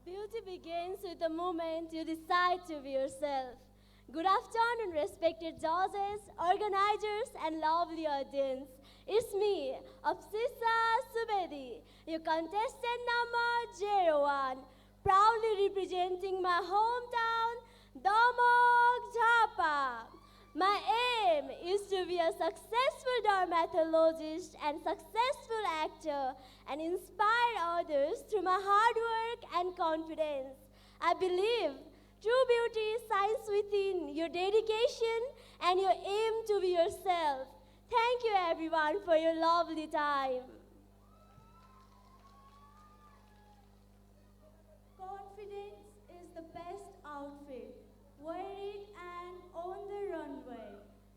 Beauty begins with the moment you decide to be yourself. Good afternoon, respected judges, organizers, and lovely audience. It's me, Apsisa Subedi, your contestant number 01, proudly representing my hometown, Damok Jhapa. My aim is to be a successful dermatologist and successful actor and inspire others through my hard work and confidence. I believe true beauty shines within your dedication and your aim to be yourself. Thank you everyone for your lovely time. Confidence is the best outfit. Wear it and on the runway.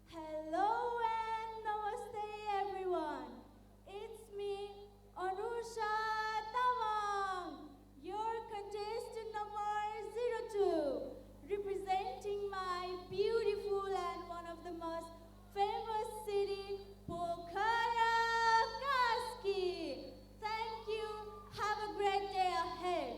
Hello and namaste everyone. It's me, Anusha Tawang, your contestant number 02, representing my beautiful and one of the most famous city, Pokhara, Kaski. Thank you. Have a great day ahead.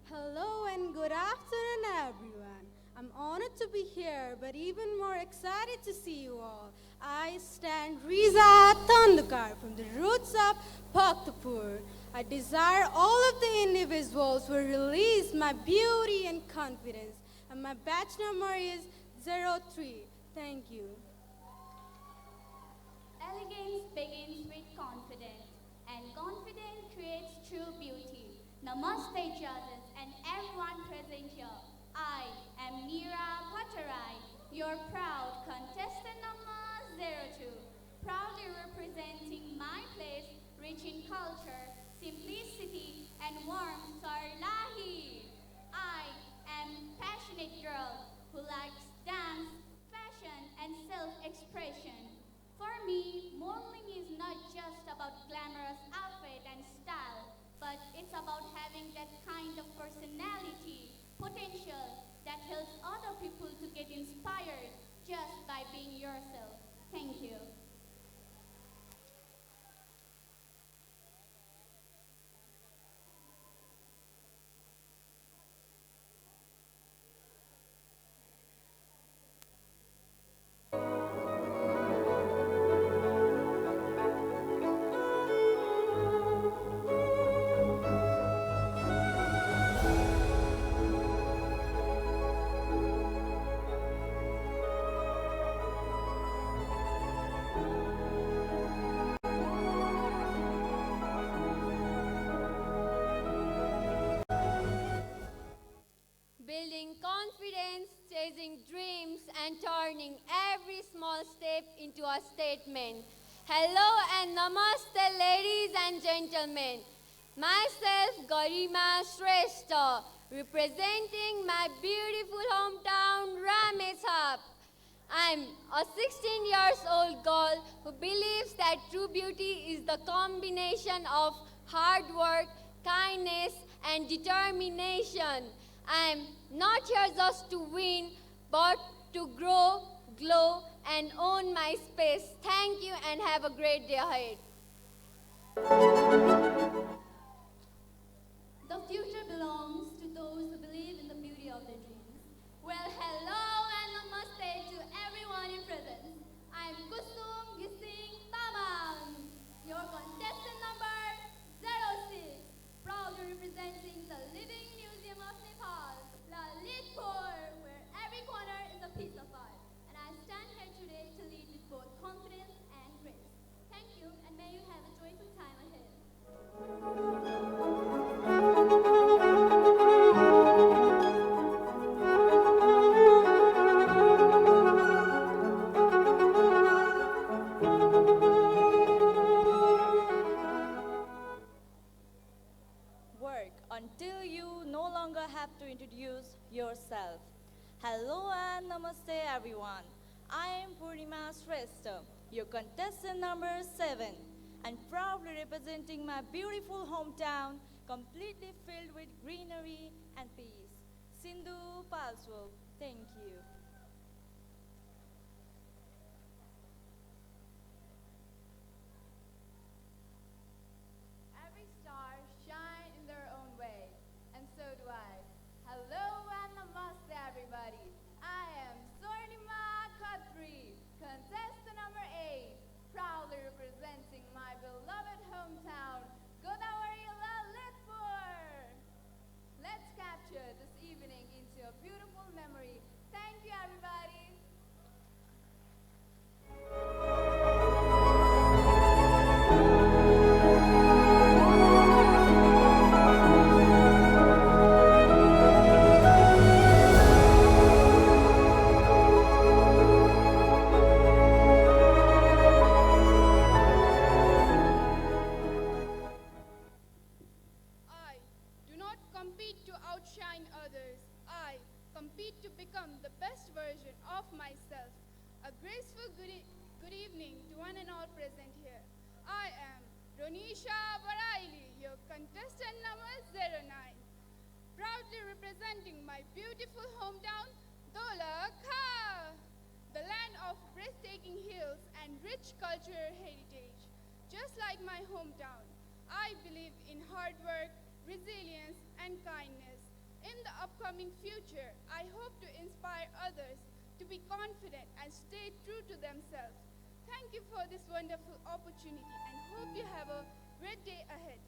Hello and good afternoon, everyone. I'm honored to be here, but even more excited to see you all. I stand Riza Tandukar from the roots of Bhaktapur. I desire all of the individuals will release my beauty and confidence, and my batch number is 03. Thank you. Elegance begins with confidence, and confidence creates true beauty. Namaste, judges, and everyone present here. I am Meera Bhattarai, your proud contestant number 02, proudly representing my place rich in culture, simplicity, and warmth. Sarlahi. I am passionate girl who likes dance, fashion, and self-expression. For me, modeling is not just about glamorous outfit and style, but it's about having that kind of personality, potential that helps other people to get inspired, and turning every small step into a statement. Hello and namaste, ladies and gentlemen. Myself, Garima Shrestha, representing my beautiful hometown, Ramechhap. I'm a 16 years old girl who believes that true beauty is the combination of hard work, kindness, and determination. I'm not here just to win, but to grow, glow, and own my space. Thank you and have a great day ahead. The future belongs to those who believe in the beauty of their dreams. Well, hello and namaste to everyone in presence. I'm Kusum Gising Tamang, your contestant number 06, proudly representing the Living Museum of Nepal, Lalitpur, where every corner is a piece of art. And I stand here today to lead with both confidence and grace. Thank you, and may you have a joyful time ahead. Work until you no longer have to introduce yourself. Hello and namaste everyone. I am Purnima Shrestha, your contestant number 7, and proudly representing my beautiful hometown, completely filled with greenery and peace. Sindhu Palswok. Thank you. Every star shine in their own way, and so do I. Hello and namaste everybody. I am Swarnima Khatri, contestant number 8, proudly representing my beloved hometown, Godavari Lalitpur. Let's capture this evening into a beautiful memory. Thank you everybody. I do not compete to outshine others. I compete to become the best version of myself. A graceful good evening to one and all present here. I am Ronisha Baraili, your contestant number 09, proudly representing my beautiful hometown, Dola Kha, the land of breathtaking hills and rich cultural heritage. Just like my hometown, I believe in hard work, resilience, and kindness. In the upcoming future, I hope to inspire others to be confident and stay true to themselves. Thank you for this wonderful opportunity and hope you have a great day ahead.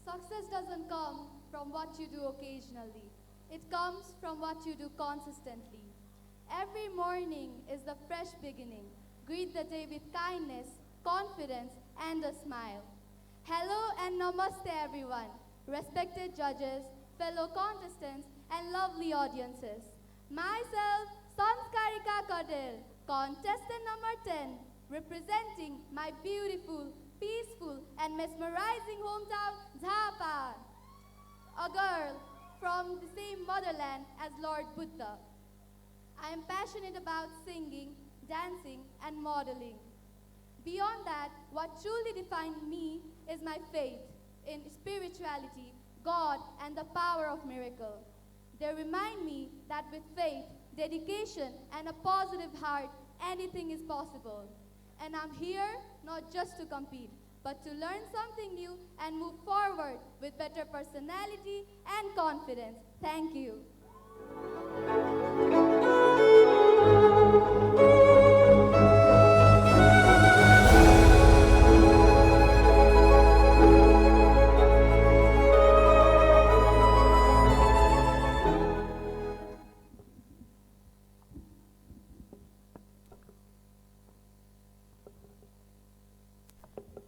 Success doesn't come from what you do occasionally. It comes from what you do consistently. Every morning is the fresh beginning. Greet the day with kindness, confidence, and a smile. Hello and namaste everyone, respected judges, fellow contestants, and lovely audiences. Myself, Sanskarika Kadil, contestant number 10, representing my beautiful, peaceful, and mesmerizing hometown, Jharkhand. A girl from the same motherland as Lord Buddha. I am passionate about singing, dancing, and modeling. Beyond that, what truly defines me is my faith in spirituality, God, and the power of miracle. They remind me that with faith, dedication, and a positive heart, anything is possible. And I'm here not just to compete, but to learn something new and move forward with better personality and confidence. Thank you.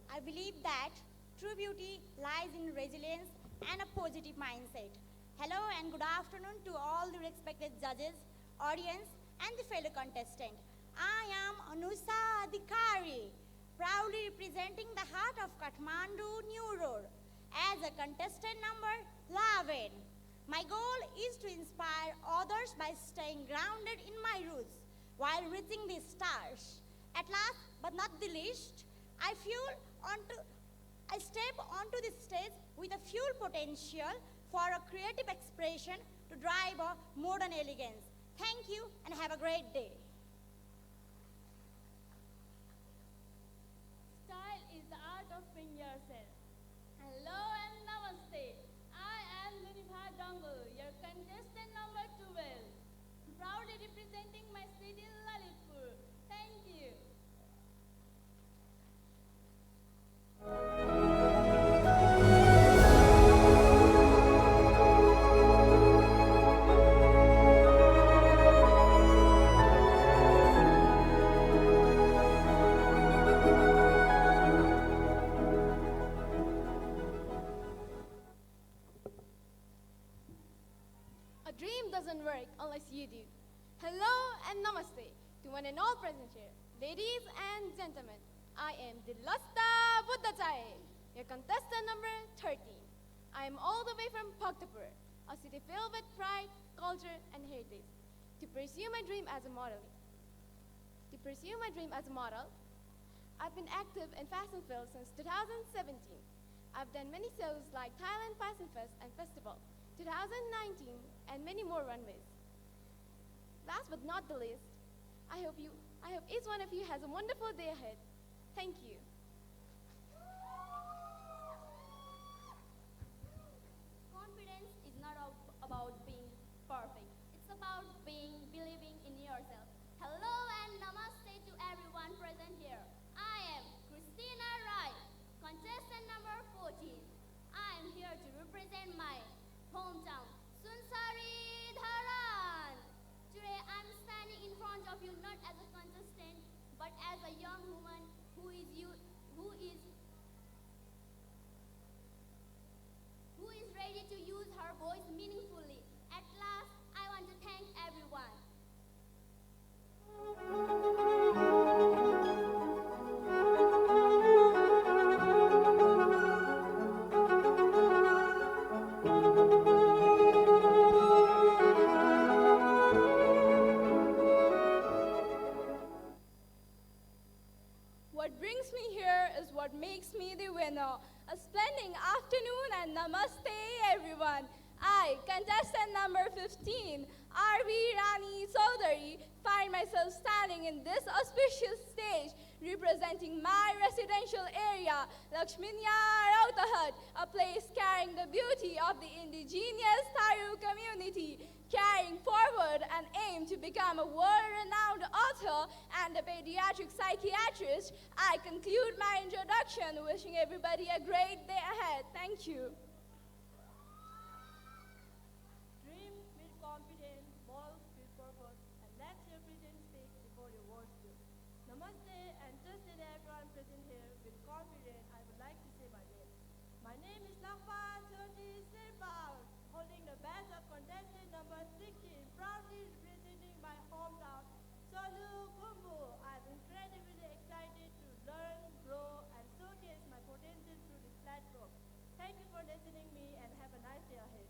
I believe that true beauty lies in resilience and a positive mindset. Hello and good afternoon to all the respected judges, audience, and the fellow contestant. I am Anusa Adhikari, proudly representing the heart of Kathmandu New Road as a contestant number 11. My goal is to inspire others by staying grounded in my roots while reaching the stars. At last, but not the least, I step onto the stage with a fuel potential for a creative expression to drive a modern elegance. Thank you and have a great day. Style is the art of being yourself. Hello and namaste. I am Lunibha Dongle, your contestant number 12. Proudly representing my city Lalitpur. Thank you. A dream doesn't work unless you do. Hello and namaste to one and all present here. Ladies and gentlemen, I am Dilasta Buddhachai, your contestant number 13. I am all the way from Bhaktapur, a city filled with pride, culture, and heritage. To pursue my dream as a model, I've been active in fashion field since 2017. I've done many shows like Thailand Fashion Fest and Festival, 2019, and many more runways. Last but not the least, I hope each one of you has a wonderful day ahead. Thank you. Confidence is not about being perfect. It's about believing in yourself. Hello and namaste to everyone present here. I am Christina Rai, contestant number 14. I am here to represent my hometown, Sunsari Dharan. Today I am standing in front of you not as a contestant, but as a young woman who is ready to use her voice meaningfully. At last, I want to thank everyone. What brings me here is what makes me the winner. A splendid afternoon and namaste everyone. I, contestant number 15, R.V. Rani Chaudhary, find myself standing in this auspicious stage representing my residential area, Lakshminya Rautahut, a place carrying the beauty of the indigenous Tharu community, carrying forward an aim to become a world-renowned author and a pediatric psychiatrist. I conclude my introduction wishing everybody a great day ahead. Thank you. Dream with confidence, bold with purpose, and let your vision speak before your words do. Namaste and just in everyone present here with confidence, I would like to say my name. My name is Lakpa Choti Sirpal, holding the badge of contestant number 16, proudly representing my hometown, Solu Kumbu. I'm incredibly excited to learn, grow, and showcase my potential through this platform. Thank you for listening to me and have a nice day ahead.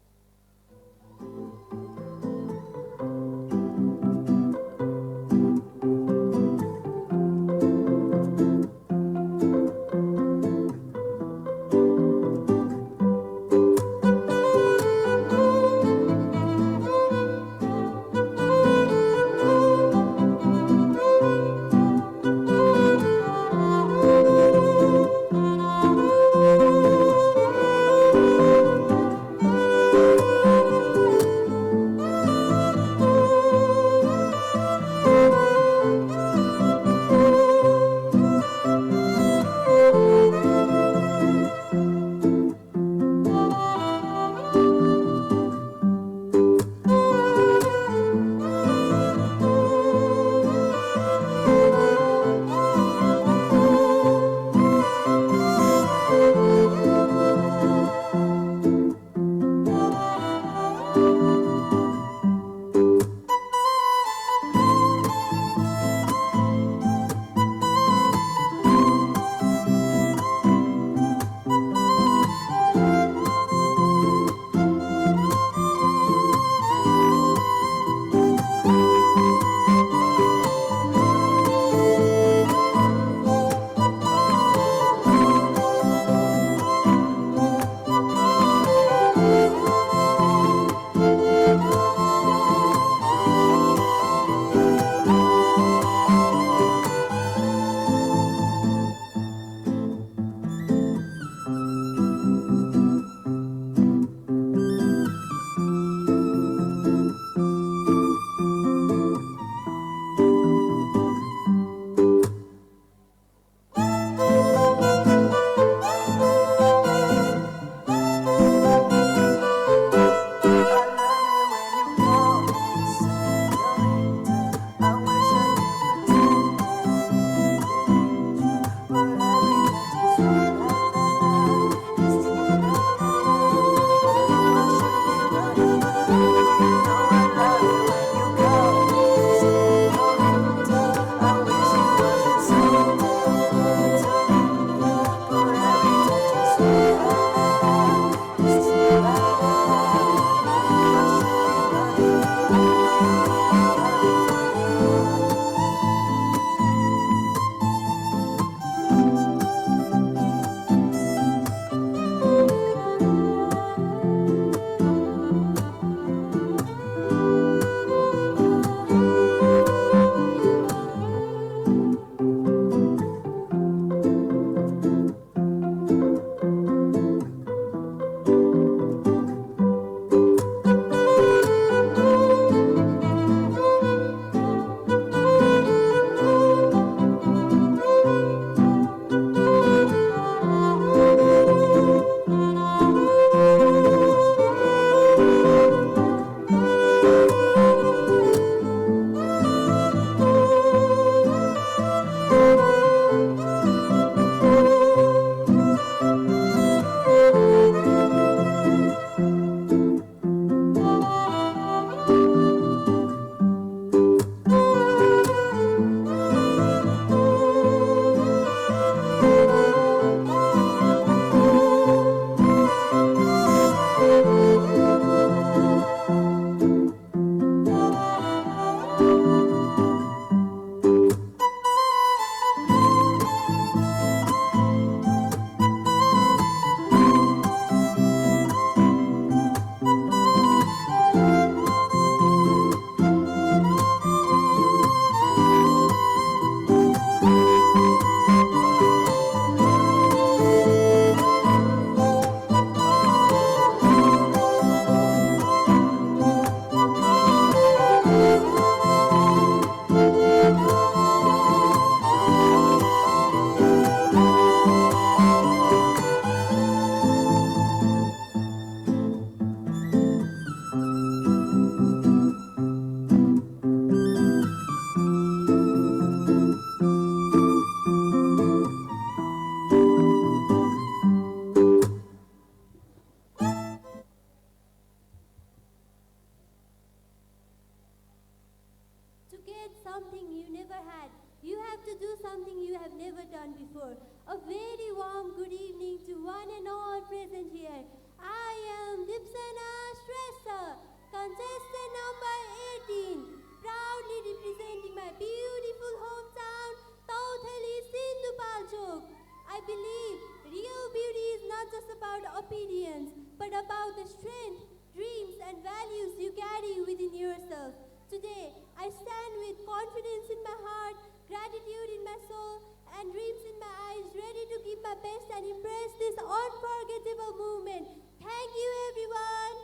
something you never had. You have to do something you have never done before. A very warm good evening to one and all present here. I am Dipsana Shrestha, contestant number 18, proudly representing my beautiful hometown, Tautali Sindhupalchok. I believe real beauty is not just about appearance, but about the strength, dreams, and values you carry within yourself. Today, I stand with confidence in my heart, gratitude in my soul, and dreams in my eyes, ready to give my best and impress this unforgettable moment. Thank you, everyone.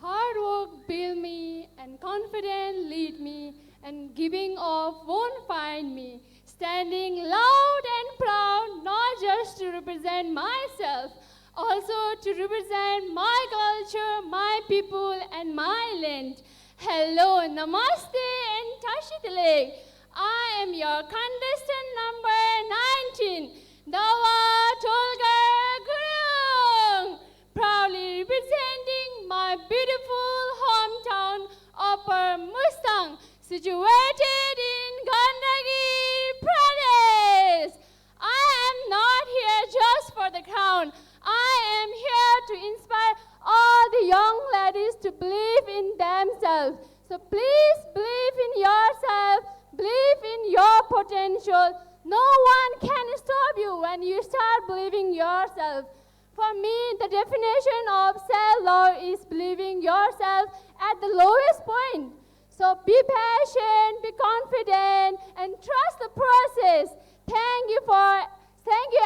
Hard work build me and confidence lead me, and giving off won't find me. Standing loud and proud, not just to represent myself, also to represent my culture, my people, and my land. Hello, namaste, and tashitale. I am your contestant number 19, Dawa Tolgar Gurung, proudly representing my beautiful hometown, Upper Mustang, situated in Gandhari Pradesh. I am not here just for the crown. I am here to inspire all the young ladies to believe in themselves. So please believe in yourself, believe in your potential. No one can stop you when you start believing yourself. For me, the definition of self-love is believing yourself at the lowest point. So be patient, be confident, and trust the process. Thank you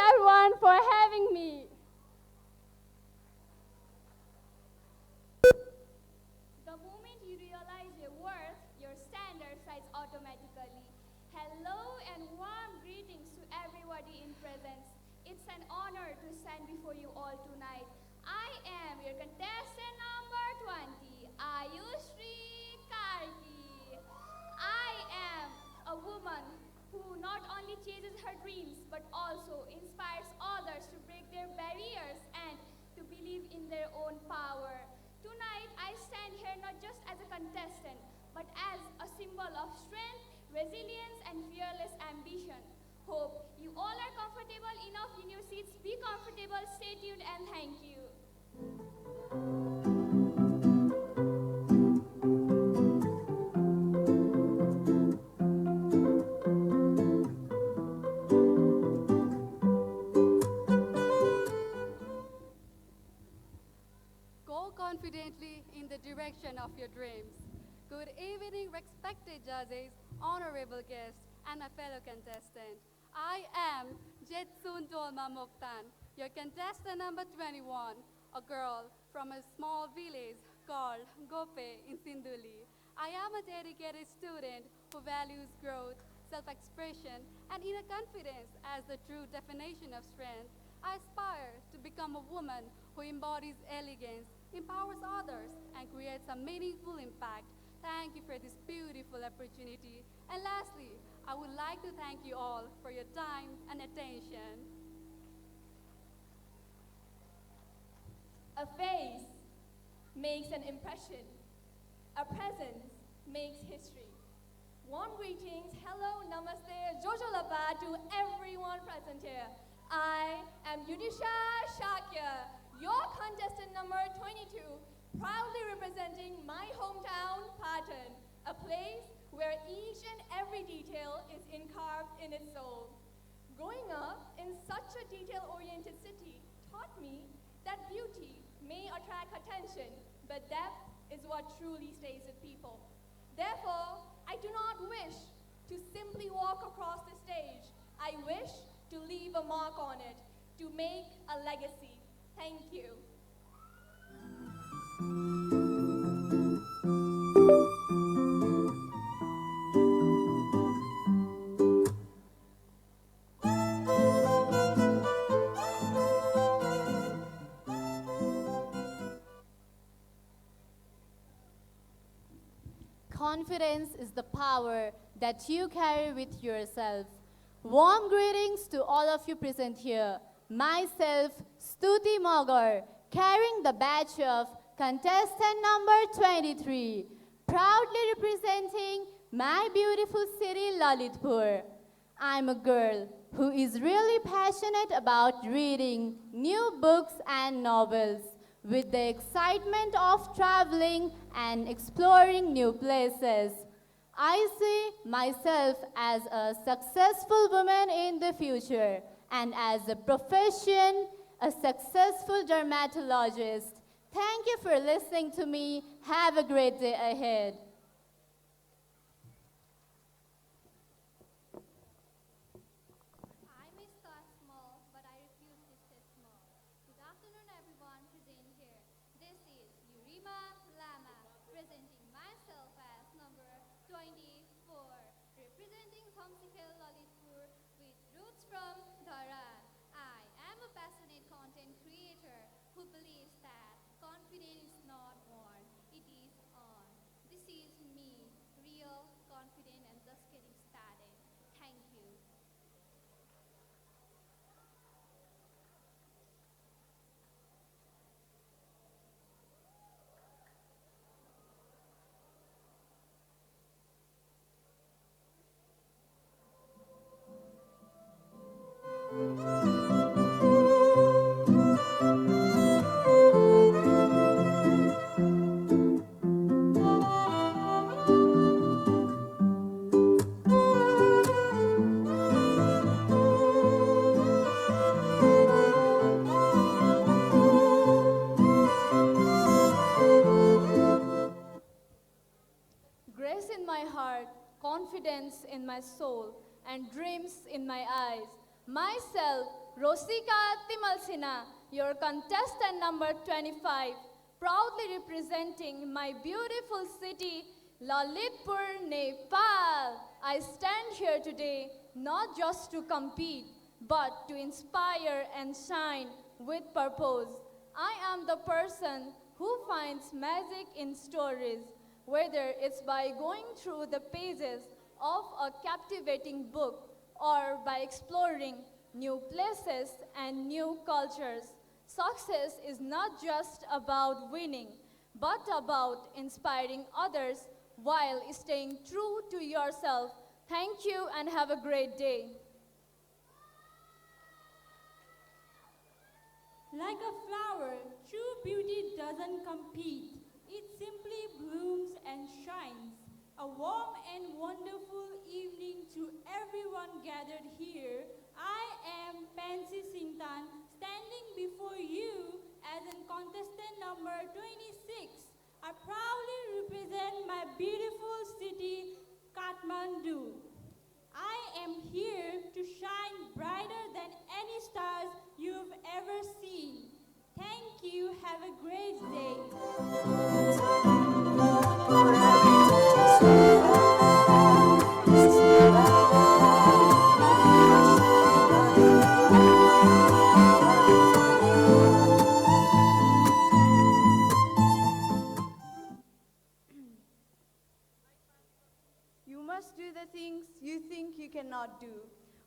everyone for having me. The moment you realize your worth, your standards rise automatically. Hello and warm greetings to everybody in presence. It's an honor to stand before you all tonight. I am your contestant number 20, Ayushri Karki. I am a woman who not only chases her dreams but also inspires others to break their barriers and to believe in their own power. Tonight, I stand here not just as a contestant, but as a symbol of strength, resilience, and fearless ambition. Hope you all are comfortable enough in your seats. Be comfortable, stay tuned, and thank you. Go confidently in the direction of your dreams. Good evening, respected judges, honorable guests, and my fellow contestant. I am Jetsun Dolma Moktan, your contestant number 21, a girl from a small village called Gope in Sinduli. I am a dedicated student who values growth, self-expression, and inner confidence as the true definition of strength. I aspire to become a woman who embodies elegance, empowers others, and creates a meaningful impact. Thank you for this beautiful opportunity. And lastly, I would like to thank you all for your time and attention. A face makes an impression. A presence makes history. Warm greetings, hello, namaste, Jojo Lapa to everyone present here. I am Yudisha Shakya, your contestant number 22, proudly representing my hometown, Patan, a place where each and every detail is carved in its soul. Growing up in such a detail-oriented city taught me that beauty may attract attention, but depth is what truly stays with people. Therefore, I do not wish to simply walk across the stage. I wish to leave a mark on it, to make a legacy. Thank you. confidence is the power that you carry with yourself. Warm greetings to all of you present here. Myself, Stuti Mogar, carrying the badge of contestant number 23, proudly representing my beautiful city, Lalitpur. I'm a girl who is really passionate about reading new books and novels with the excitement of traveling and exploring new places. I see myself as a successful woman in the future and as a profession, a successful dermatologist. Thank you for listening to me. Have a great day ahead. I may start small, but I refuse to stay small. Good afternoon, everyone present here. This is Yurima Lama, presenting myself as number 24, representing Homsikhel Lalitpur with roots from Dharan. I am a passionate content creator who believes that confidence is not worn, it is earned. This is me, real, confident, and just getting started. Thank you. Grace in my heart, confidence in my soul, and dreams in my eyes. Myself, Rosika Timalsina, your contestant number 25, proudly representing my beautiful city, Lalitpur, Nepal. I stand here today not just to compete, but to inspire and shine with purpose. I am the person who finds magic in stories, whether it's by going through the pages of a captivating book or by exploring new places and new cultures. Success is not just about winning, but about inspiring others while staying true to yourself. Thank you and have a great day. Like a flower, true beauty doesn't compete. It simply blooms and shines. A warm and wonderful evening to everyone gathered here. I am Pansy Singtan, standing before you as a contestant number 26. I proudly represent my beautiful city, Kathmandu. I am here to shine brighter than any stars you've ever seen. Thank you. Have a great day. You must do the things you think you cannot do.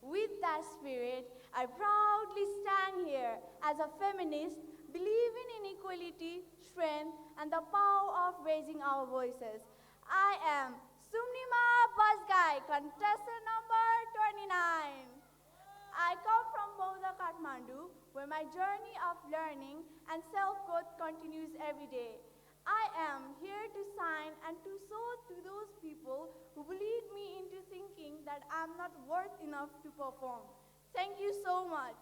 With that spirit, I proudly stand here as a feminist, believing in equality, strength, and the power of raising our voices. I am Sumnima Basgai, contestant number 29. I come from Bauda, Kathmandu, where my journey of learning and self-growth continues every day. I am here to shine and to show to those people who believe me into thinking that I'm not worth enough to perform. Thank you so much.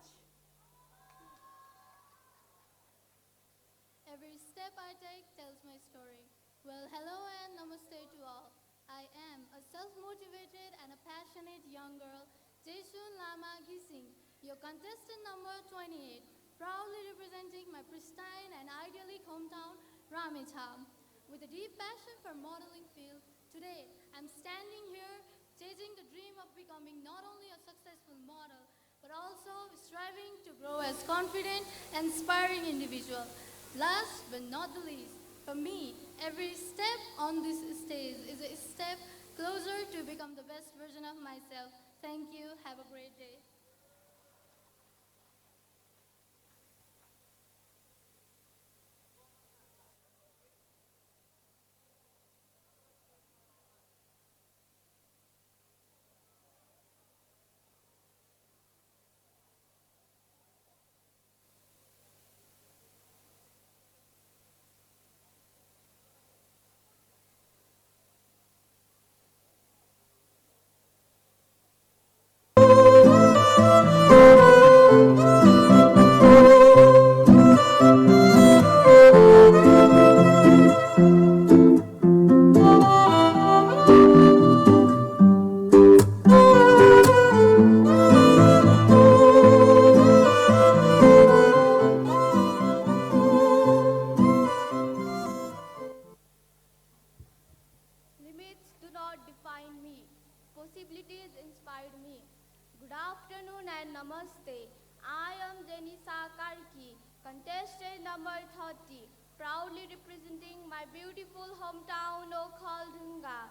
Every step I take tells my story. Well, hello and namaste to all. I am a self-motivated and a passionate young girl, Jesun Lama Gising, your contestant number 28, proudly representing my pristine and idyllic hometown, Ramechham. With a deep passion for modeling field, today I'm standing here chasing the dream of becoming not only a successful model, but also striving to grow as confident and inspiring individual. Last but not the least, For me, every step on this stage is a step closer to become the best version of myself. Thank you. Have a great day. Limits do not define me. Possibilities inspired me. Good afternoon and namaste. I am Jenisa Karki, contestant number 30, proudly representing my beautiful hometown of Khaldunga.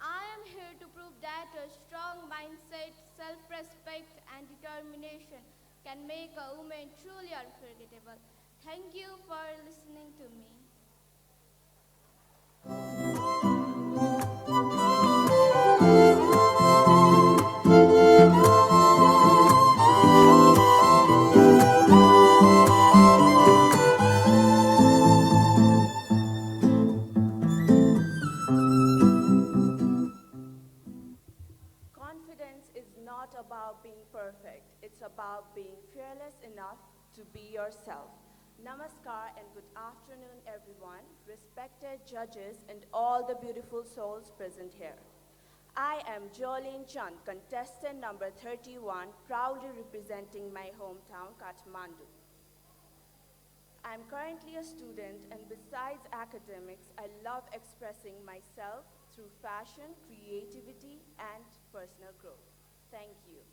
I am here to prove that a strong mindset, self-respect and determination can make a woman truly unforgettable. Thank you for listening to me. Confidence is not about being perfect. It's about being fearless enough to be yourself. Namaskar and good afternoon, everyone, respected judges and all the beautiful souls present here. I am Jolene Chand, contestant number 31, proudly representing my hometown, Kathmandu. I am currently a student, and besides academics, I love expressing myself through fashion, creativity, and personal growth. Thank you.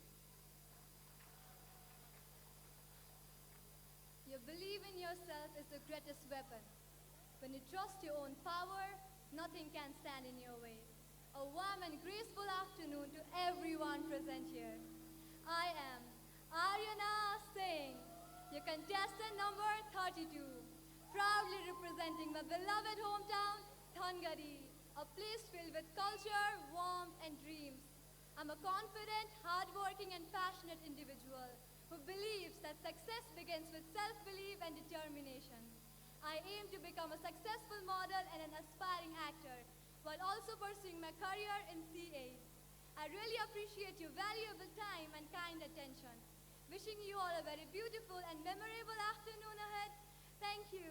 You believe in yourself is the greatest weapon. When you trust your own power, nothing can stand in your way. A warm and graceful afternoon to everyone present here. I am Aryana Singh, your contestant number 32, proudly representing my beloved hometown, Thangari, a place filled with culture, warmth, and dreams. I'm a confident, hardworking, and passionate individual who believes that success begins with self-belief and determination. I aim to become a successful model and an aspiring actor, while also pursuing my career in CA. I really appreciate your valuable time and kind attention. Wishing you all a very beautiful and memorable afternoon ahead. Thank you.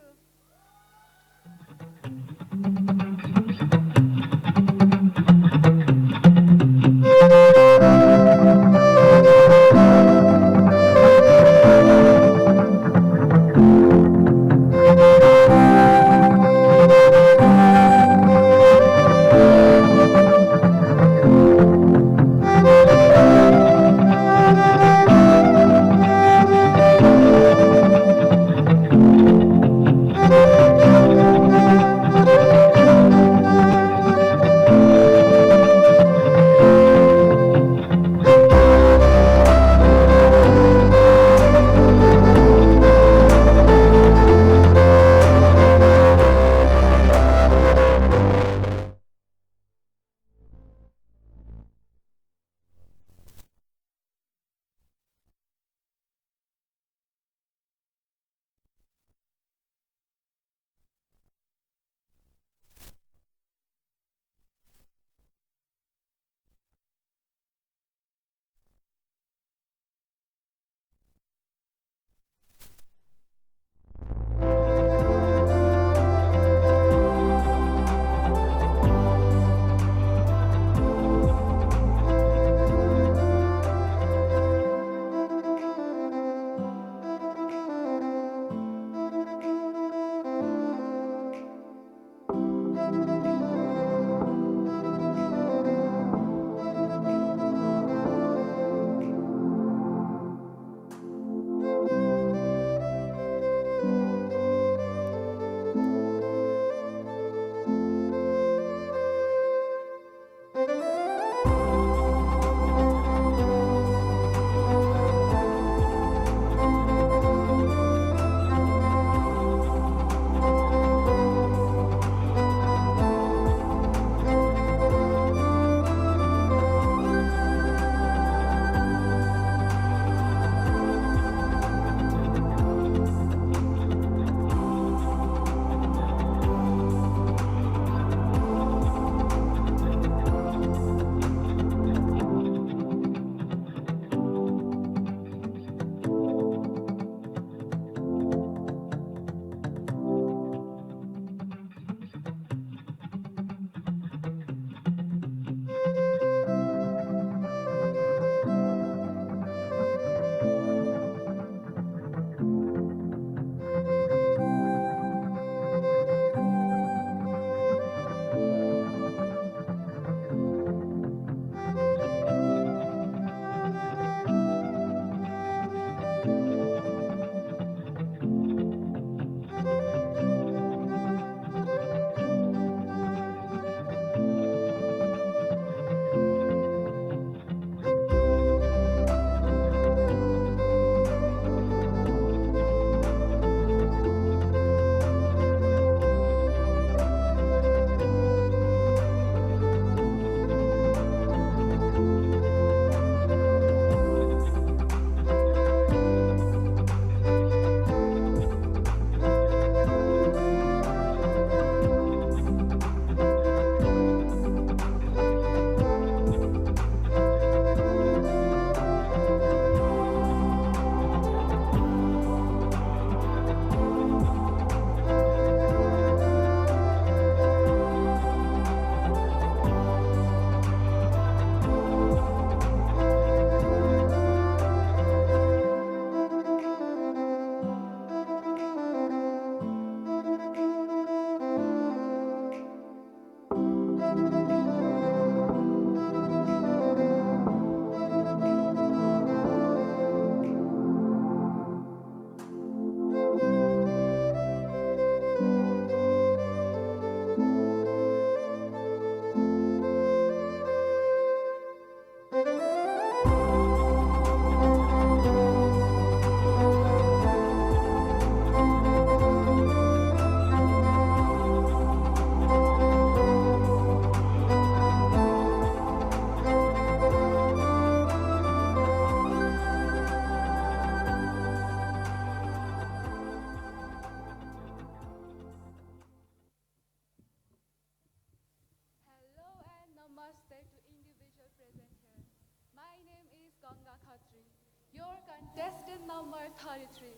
Your contestant number 33,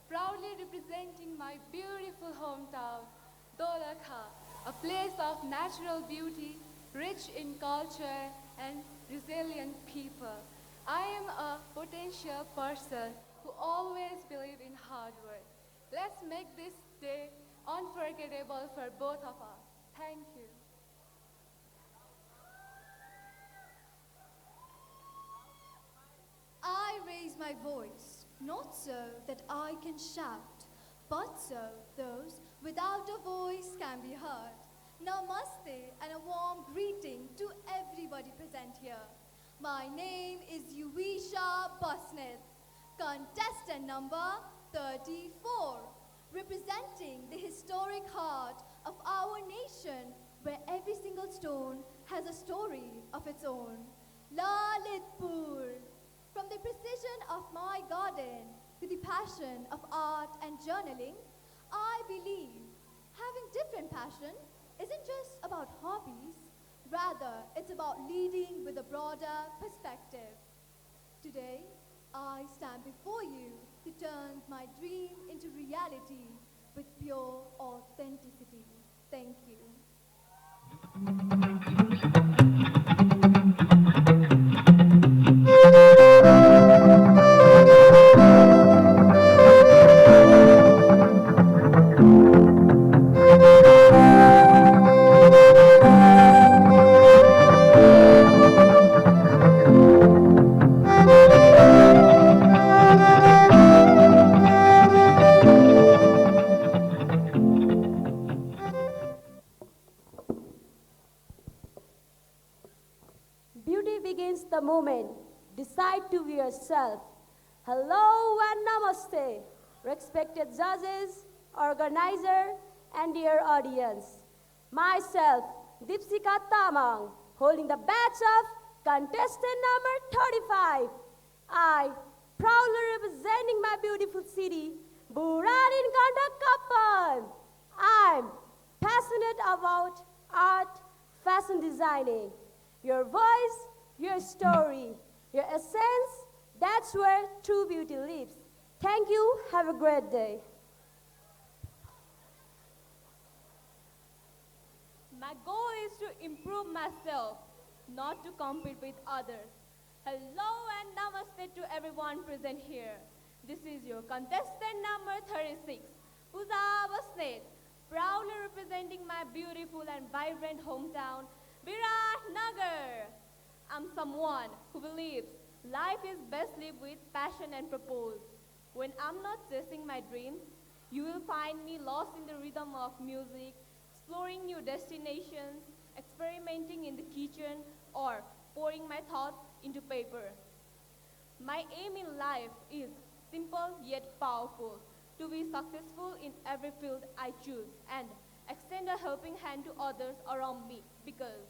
proudly representing my beautiful hometown, Dolakha, a place of natural beauty, rich in culture and resilient people. I am a potential person who always believe in hard work. Let's make this day unforgettable for both of us. Thank you. I raise my voice, not so that I can shout, but so those without a voice can be heard. Namaste and a warm greeting to everybody present here. My name is Yuvisha Basneth, contestant number 34, representing the historic heart of our nation where every single stone has a story of its own. Lalitpur. From the precision of my garden to the passion of art and journaling, I believe having different passion isn't just about hobbies, rather it's about leading with a broader perspective. Today, I stand before you to turn my dream into reality with pure authenticity. Thank you. Beauty begins the moment. Decide to be yourself. Hello and namaste, respected judges, organizer, and dear audience. Myself, Deepsika Tamang, holding the badge of contestant number 35. I, proudly representing my beautiful city, Burarin Gandakapan. I'm passionate about art, fashion designing. Your voice, your story, your essence, that's where true beauty lives. Thank you. Have a great day. My goal is to improve myself, not to compete with others. Hello and namaste to everyone present here. This is your contestant number 36, Pooja Basnet, proudly representing my beautiful and vibrant hometown, Biratnagar. I'm someone who believes life is best lived with passion and purpose. When I'm not chasing my dreams, you will find me lost in the rhythm of music, exploring new destinations, experimenting in the kitchen, or pouring my thoughts into paper. My aim in life is simple yet powerful, to be successful in every field I choose and extend a helping hand to others around me, because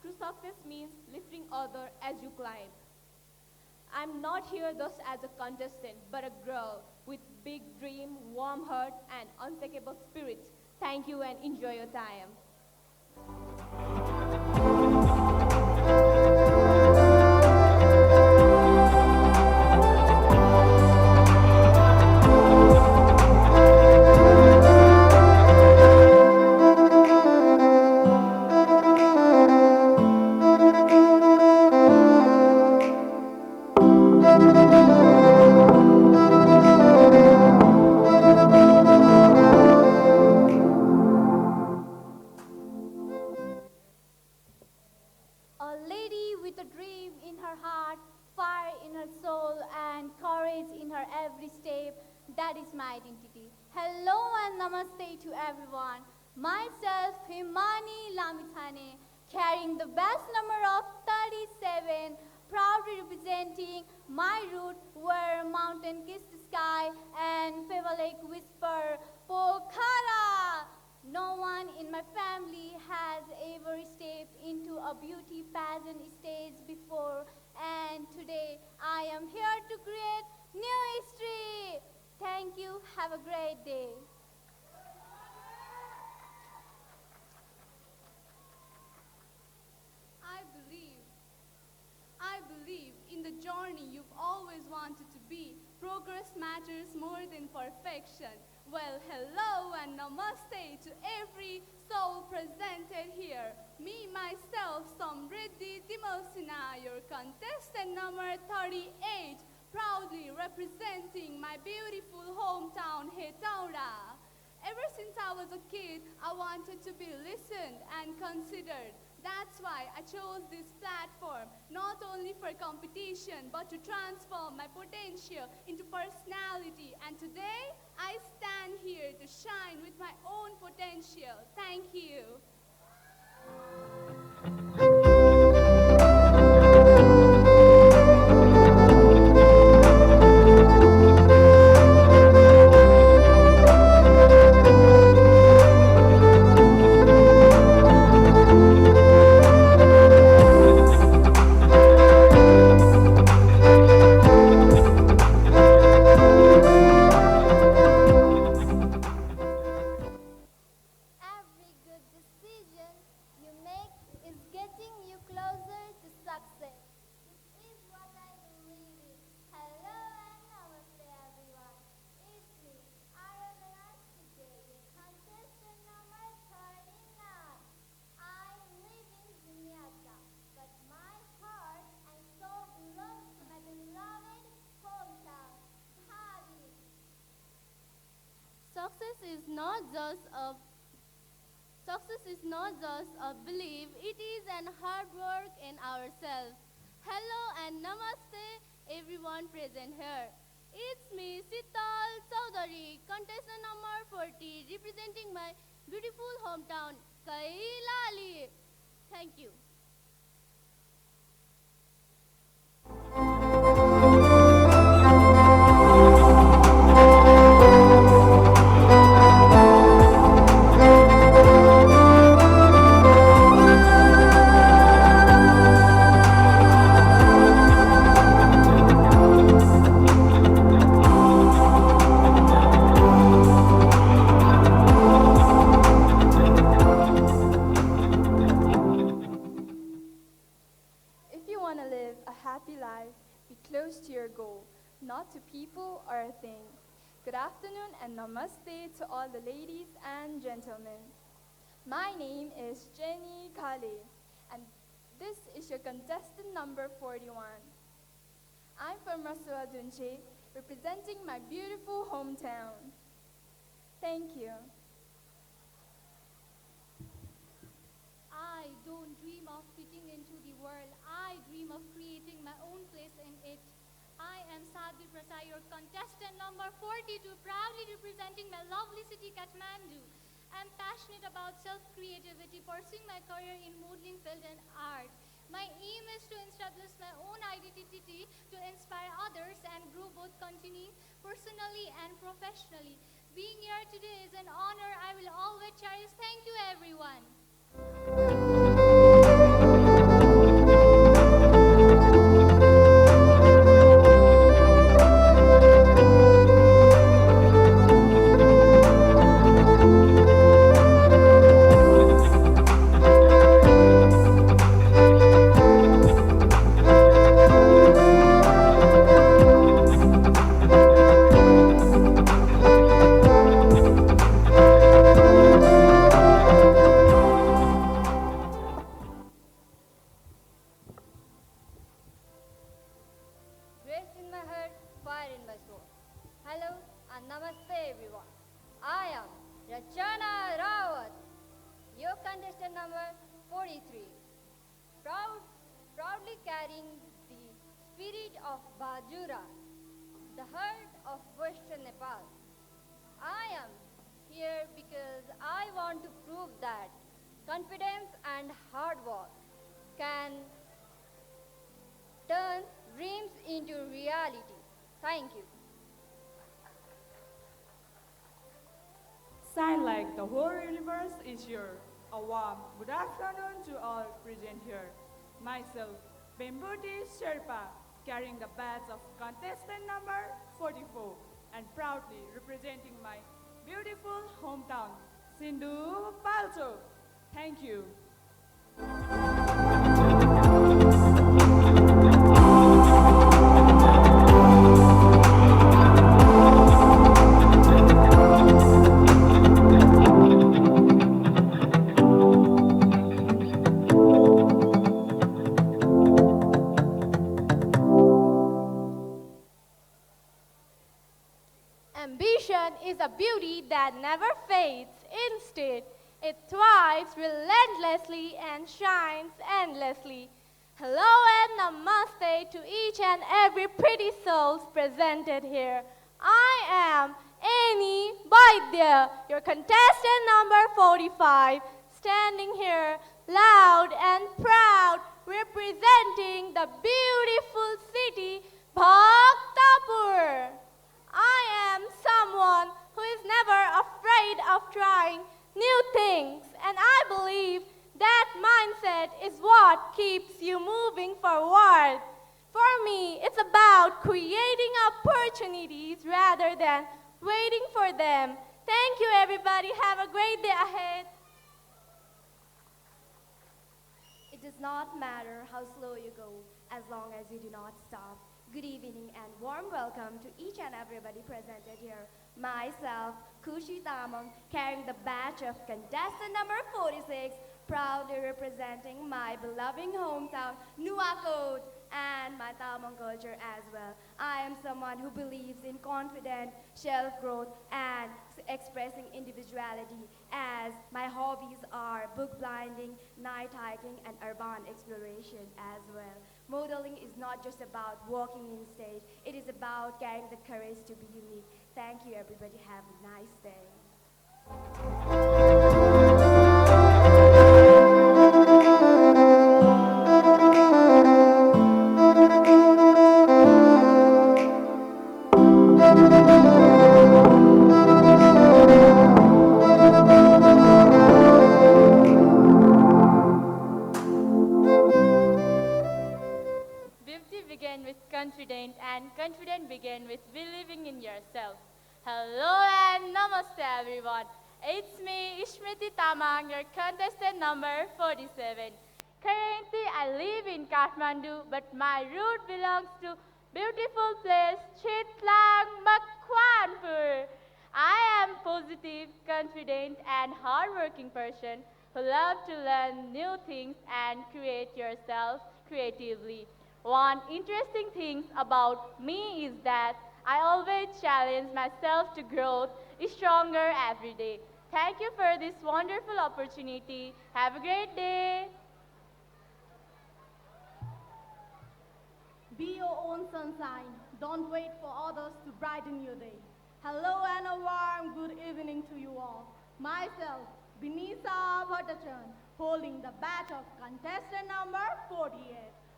true success means lifting others as you climb. I'm not here just as a contestant, but a girl with big dream, warm heart, and unshakable spirit. Thank you and enjoy your time. A lady with a dream in her heart, fire in her soul, and courage in her every step. That is my identity. Hello and namaste to everyone. Myself, Himani Lamithane, carrying the best number of 37, proudly representing my route where mountain kiss the sky and Feva Lake whisper, Pokhara! No one in my family has ever stepped into a beauty pageant stage before, and today I am here to create new history. Thank you. Have a great day. I believe in the journey you've always wanted to be matters more than perfection. Well, hello and namaste to every soul presented here. Me, myself, Samriddhi Dimosina, your contestant number 38, proudly representing my beautiful hometown, Hetaura. Ever since I was a kid, I wanted to be listened and considered. That's why I chose this platform, not only for competition, but to transform my potential into personality. And today, I stand here to shine with my own potential. Thank you. Success is not just a belief, it is an hard work in ourselves. Hello and namaste everyone present here. It's me Sital Chaudhary, contestant number 40, representing my beautiful hometown, Kailali. Thank you. Not to people or a thing. Good afternoon and namaste to all the ladies and gentlemen. My name is Jenny Kale and this is your contestant number 41. I'm from Rasua Dunche, representing my beautiful hometown. Thank you. I don't dream of fitting into the world. I dream of creating my own place in it. I am Sadhu Prasad, your contestant number 42, proudly representing my lovely city, Kathmandu. I'm passionate about self-creativity, pursuing my career in modeling field and art. My aim is to establish my own identity, to inspire others and grow both continuing personally and professionally. Being here today is an honor I will always cherish. Thank you, everyone. Proudly carrying the spirit of Bajura, the heart of Western Nepal. I am here because I want to prove that confidence and hard work can turn dreams into reality. Thank you. Sign like the whole universe is here. A warm good afternoon to all present here. Myself, Bembuti Sherpa, carrying the badge of contestant number 44 and proudly representing my beautiful hometown, Sindhu Palcho. Thank you. that never fades. Instead, it thrives relentlessly and shines endlessly. Hello and namaste to each and every pretty souls presented here. I am Amy Vaidya, your contestant number 45, standing here loud and proud, representing the beautiful city, Bhaktapur. I am someone who is never afraid of trying new things, and I believe that mindset is what keeps you moving forward. For me, it's about creating opportunities rather than waiting for them. Thank you, everybody. Have a great day ahead. It does not matter how slow you go, as long as you do not stop. Good evening and warm welcome to each and everybody presented here. Myself, Kushi Tamang, carrying the badge of contestant number 46, proudly representing my beloved hometown, Nuwakot, and my Tamang culture as well. I am someone who believes in confident self-growth and expressing individuality, as my hobbies are book blinding, night hiking, and urban exploration as well. Modeling is not just about walking in stage, it is about carrying the courage to be unique. Thank you, everybody. Have a nice day. Beauty began with confident, and confident began with believing in yourself. Hello and namaste, everyone. It's me, Ishmriti Tamang, your contestant number 47. Currently, I live in Kathmandu, but my root belongs to beautiful place Chitlang Makwanpur. I am positive, confident, and hardworking person who love to learn new things and create yourself creatively. One interesting thing about me is that I always challenge myself to grow stronger every day. Thank you for this wonderful opportunity. Have a great day. Be your own sunshine. Don't wait for others to brighten your day. Hello and a warm good evening to you all. Myself, Binisa Bhattachan, holding the badge of contestant number 48,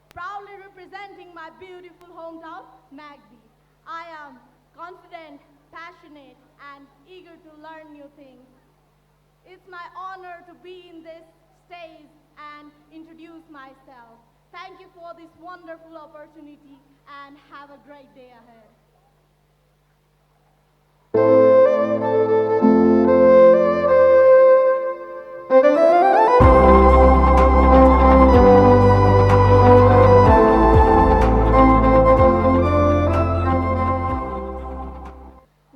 proudly representing my beautiful hometown, Magdi. I am confident, passionate, and eager to learn new things. It's my honor to be in this stage and introduce myself. Thank you for this wonderful opportunity and have a great day ahead.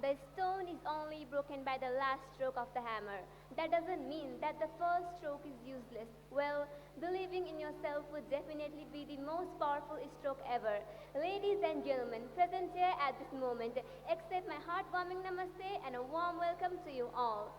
The stone is only broken by the last stroke of the hammer. That doesn't mean that the first stroke is useless. Well, believing in yourself would definitely be the most powerful stroke ever. Ladies and gentlemen, present here at this moment, accept my heartwarming namaste and a warm welcome to you all.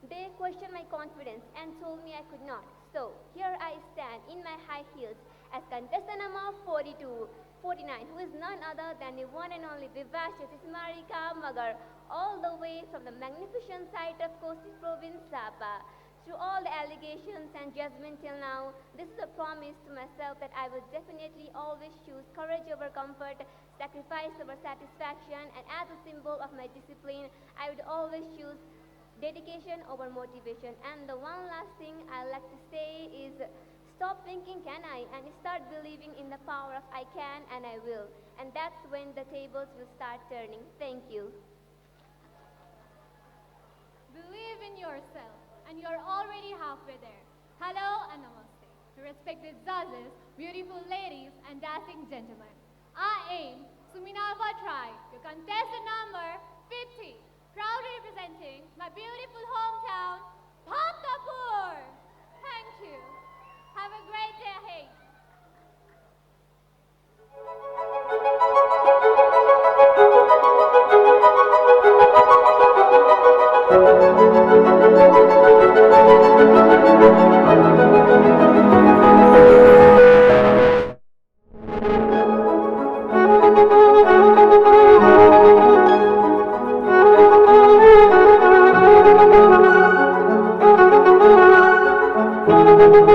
They questioned my confidence and told me I could not. So, here I stand in my high heels as contestant number 49, who is none other than the one and only vivacious Ismarika Magar, all the way from the magnificent site of Kosi province, Sapa. Through all the allegations and judgment till now, this is a promise to myself that I will definitely always choose courage over comfort, sacrifice over satisfaction, and as a symbol of my discipline, I would always choose dedication over motivation. And the one last thing I like to say is, stop thinking can I and start believing in the power of I can and I will. And that's when the tables will start turning. Thank you. Believe in yourself, and you're already halfway there. Hello and namaste to respected judges, beautiful ladies, and dancing gentlemen. I am Sumina Bhattrai, your contestant number 50, proudly representing my beautiful hometown, Bhaktapur. Thank you. Have a great day ahead. Thank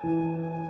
you.